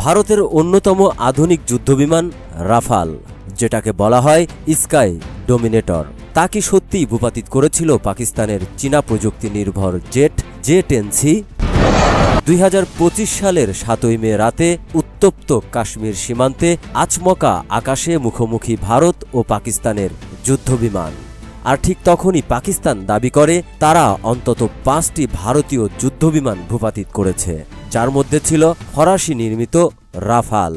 ভারতের অন্যতম আধুনিক যুদ্ধবিমান রাফাল, যেটাকে বলা হয় স্কাই ডোমিনেটর, তা কি সত্যিই ভূপাতিত করেছিল পাকিস্তানের চীনা প্রযুক্তি নির্ভর জেট J-10C? 2025 সালের 7 মে রাতে উত্তপ্ত কাশ্মীর সীমান্তে আচমকা আকাশে মুখোমুখি ভারত ও পাকিস্তানের যুদ্ধবিমান। আর ঠিক তখনই পাকিস্তান দাবি করে তারা অন্তত 5টি ভারতীয় যুদ্ধবিমান ভূপাতিত করেছে, যার মধ্যে ছিল ফরাসি নির্মিত রাফাল।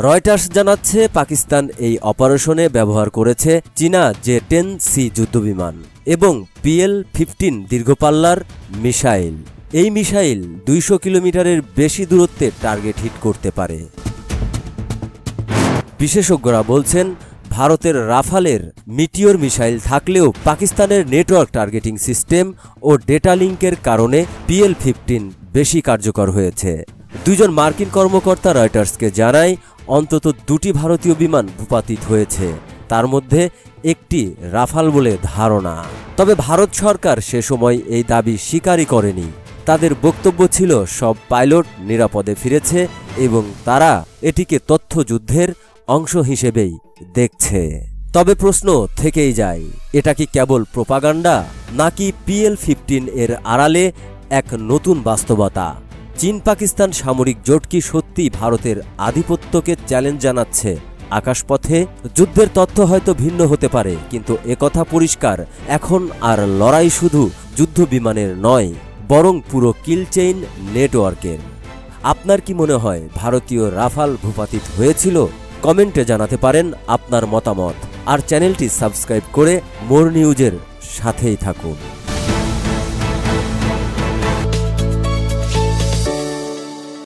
রয়টার্স জানাচ্ছে পাকিস্তান এই অপারেশনে ব্যবহার করেছে চীনা J-10C যুদ্ধবিমান এবং PL-15 দীর্ঘপাল্লার মিসাইল। এই মিসাইল 200 কিলোমিটারের বেশি দূরত্বে টার্গেট হিট করতে পারে। বিশেষজ্ঞরা বলছেন, ভারতের রাফালের মিটিওর মিসাইল থাকলেও পাকিস্তানের নেটওয়ার্ক টার্গেটিং সিস্টেম ও ডেটা লিঙ্কের কারণে PL-15 বেশি কার্যকর হয়েছে। দুজন মার্কিন কর্মকর্তা রয়টার্সকে জানায় অন্তত 2টি ভারতীয় বিমান ভূপাতিত হয়েছে, তার মধ্যে একটি রাফাল বলে ধারণা। তবে ভারত সরকার সে সময় এই দাবি স্বীকারই করেনি। তাদের বক্তব্য ছিল সব পাইলট নিরাপদে ফিরেছে এবং তারা এটিকে তথ্যযুদ্ধের অংশ হিসেবেই দেখছে। তবে প্রশ্ন থেকেই যায়, এটা কি কেবল প্রোপাগান্ডা নাকি PL-15 এর আড়ালে এক নতুন বাস্তবতা? চীন পাকিস্তান সামরিক জোট কি সত্যি ভারতের আধিপত্যকে চ্যালেঞ্জ জানাচ্ছে আকাশপথে? যুদ্ধের তথ্য হয়তো ভিন্ন হতে পারে, কিন্তু একথা পরিষ্কার, এখন আর লড়াই শুধু যুদ্ধ বিমানের নয়, বরং পুরো কিল চেইন নেটওয়ার্কের। আপনার কি মনে হয় ভারতীয় রাফাল ভূপাতিত হয়েছিল? কমেন্টে জানাতে পারেন আপনার মতামত, আর চ্যানেলটি সাবস্ক্রাইব করে মোর নিউজের সাথেই থাকুন।